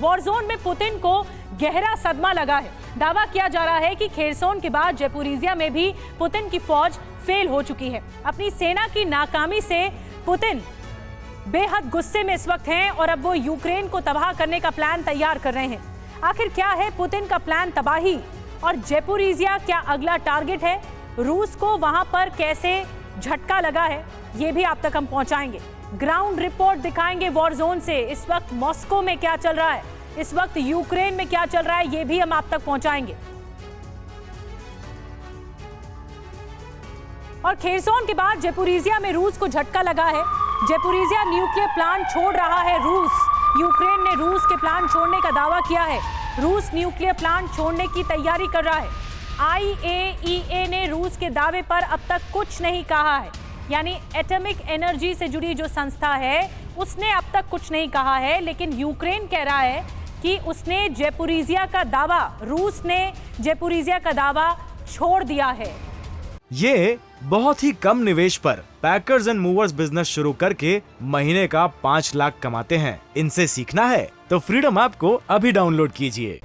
War zone में Putin को गहरा सदमा लगा है। दावा किया जा रहा है कि खेरसोन के बाद जैपोरिजिया में भी पुतिन की फौज फेल हो चुकी है। अपनी सेना की नाकामी से पुतिन बेहद गुस्से में इस वक्त हैं और अब वो यूक्रेन को तबाह करने का प्लान तैयार कर रहे हैं। आखिर क्या है पुतिन का प्लान तबाही और जैपोरिजिया क्या अगला टारगेट है? रूस को वहां पर कैसे झटका लगा है, ये भी आप तक हम पहुंचाएंगे। ग्राउंड रिपोर्ट दिखाएंगे वॉर जोन से। इस वक्त मॉस्को में क्या चल रहा है, इस वक्त यूक्रेन में क्या चल रहा है, ये भी हम आप तक पहुंचाएंगे। और खेरसोन के बाद जैपोरिजिया में रूस को झटका लगा है। जैपोरिजिया न्यूक्लियर प्लांट छोड़ रहा है रूस। यूक्रेन ने रूस के प्लांट छोड़ने का दावा किया है। रूस न्यूक्लियर प्लांट छोड़ने की तैयारी कर रहा है। IAEA ने रूस के दावे पर अब तक कुछ नहीं कहा है, यानी एटॉमिक एनर्जी से जुड़ी जो संस्था है उसने अब तक कुछ नहीं कहा है, लेकिन यूक्रेन कह रहा है कि उसने जैपोरिजिया का दावा, रूस ने जैपोरिजिया का दावा छोड़ दिया है। ये बहुत ही कम निवेश पर पैकर्स एंड मूवर्स बिजनेस शुरू करके महीने का 5 लाख कमाते हैं। इनसे सीखना है तो फ्रीडम ऐप को अभी डाउनलोड कीजिए।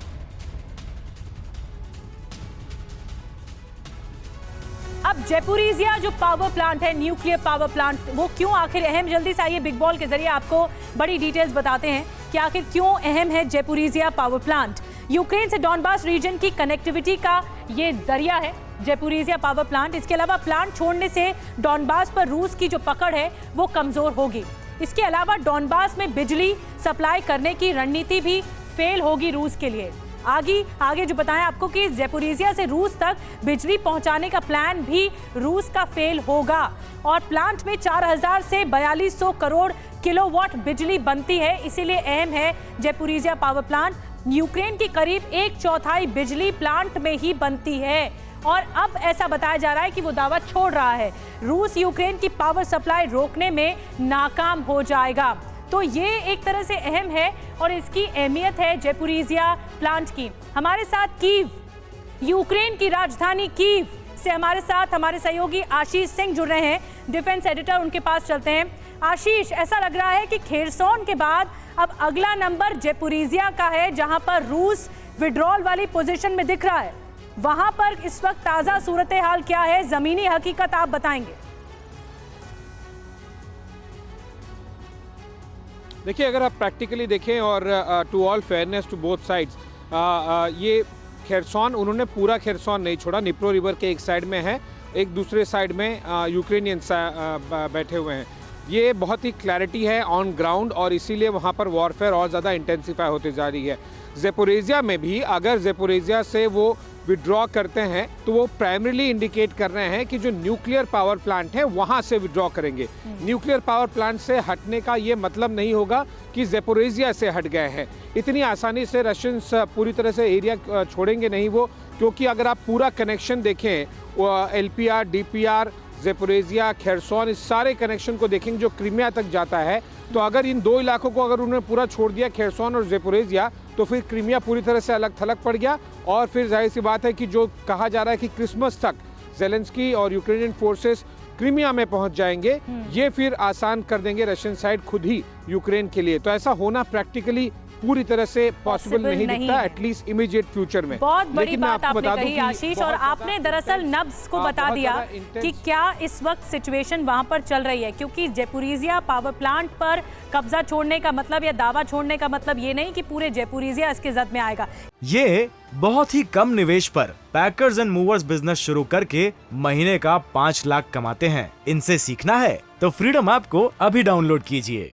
अब जैपोरिजिया जो पावर प्लांट है, न्यूक्लियर पावर प्लांट, वो क्यों आखिर अहम? जल्दी से आइए बिग बॉल के जरिए आपको बड़ी डिटेल्स बताते हैं कि आखिर क्यों अहम है जैपोरिजिया पावर प्लांट। यूक्रेन से डॉनबास रीजन की कनेक्टिविटी का ये जरिया है जैपोरिजिया पावर प्लांट। इसके अलावा प्लांट छोड़ने से डॉनबास पर रूस की जो पकड़ है वो कमजोर होगी। इसके अलावा डॉनबास में बिजली सप्लाई करने की रणनीति भी फेल होगी रूस के लिए। आगे जो बताएं आपको कि जैपोरिजिया से रूस तक बिजली पहुंचाने का प्लान भी रूस का फेल होगा। और प्लांट में 4000 से 4200 करोड़ किलोवाट बिजली बनती है, इसीलिए अहम है जैपोरिजिया पावर प्लांट। यूक्रेन की करीब 1/4 बिजली प्लांट में ही बनती है और अब ऐसा बताया जा रहा है कि वो दावा छोड़ रहा है। रूस यूक्रेन की पावर सप्लाई रोकने में नाकाम हो जाएगा। तो ये एक तरह से अहम है और इसकी अहमियत है जैपोरिजिया प्लांट की। हमारे साथ कीव, यूक्रेन की राजधानी कीव से हमारे साथ हमारे सहयोगी आशीष सिंह जुड़ रहे हैं, डिफेंस एडिटर। उनके पास चलते हैं। आशीष, ऐसा लग रहा है कि खेरसोन के बाद अब अगला नंबर जैपोरिजिया का है, जहां पर रूस विड्रॉल वाली पोजीशन में दिख रहा है। वहां पर इस वक्त ताजा सूरत हाल क्या है, जमीनी हकीकत आप बताएंगे? देखिए, अगर आप प्रैक्टिकली देखें और to all fairness to both sides, ये खेरसोन उन्होंने पूरा खेरसोन नहीं छोड़ा। निप्रो रिवर के एक साइड में है, एक दूसरे साइड में यूक्रेनियंस बैठे हुए हैं। ये बहुत ही क्लैरिटी है ऑन ग्राउंड और इसीलिए वहाँ पर वॉरफेयर और ज़्यादा इंटेंसिफाई होती जा रही है। जैपोरिजिया में भी अगर जैपोरिजिया से वो विड्रॉ करते हैं तो वो प्राइमरीली इंडिकेट कर रहे हैं कि जो न्यूक्लियर पावर प्लांट है वहाँ से विड्रॉ करेंगे। न्यूक्लियर पावर प्लांट से हटने का ये मतलब नहीं होगा कि जैपोरिजिया से हट गए हैं। इतनी आसानी से रशियंस पूरी तरह से एरिया छोड़ेंगे नहीं वो, क्योंकि अगर आप पूरा कनेक्शन देखें, LPR, DPR, जैपोरिजिया, खेरसोन, इस सारे कनेक्शन को देखेंगे जो क्रीमिया तक जाता है, तो अगर इन दो इलाकों को अगर उन्होंने पूरा छोड़ दिया, खेरसोन और जैपोरिजिया, तो फिर क्रीमिया पूरी तरह से अलग थलग पड़ गया। और फिर जाहिर सी बात है कि जो कहा जा रहा है कि क्रिसमस तक ज़ेलेंस्की और यूक्रेनियन फोर्सेस क्रीमिया में पहुंच जाएंगे, ये फिर आसान कर देंगे रशियन साइड खुद ही यूक्रेन के लिए। तो ऐसा होना प्रैक्टिकली पूरी तरह से पॉसिबल नहीं दिखता, एटलीस्ट इमीडिएट फ्यूचर में। बहुत बड़ी बात आपने कही आशीष, और आपने दरअसल नब्ज को बता दिया कि क्या इस वक्त सिचुएशन वहां पर चल रही है, क्योंकि जैपोरिजिया पावर प्लांट पर कब्जा छोड़ने का मतलब या दावा छोड़ने का मतलब ये नहीं कि पूरे जैपोरिजिया इसके जद में आएगा। ये बहुत ही कम निवेश पर पैकर्स एंड मूवर्स बिजनेस शुरू करके महीने का 5 लाख कमाते हैं। इनसे सीखना है तो फ्रीडम ऐप को अभी डाउनलोड कीजिए।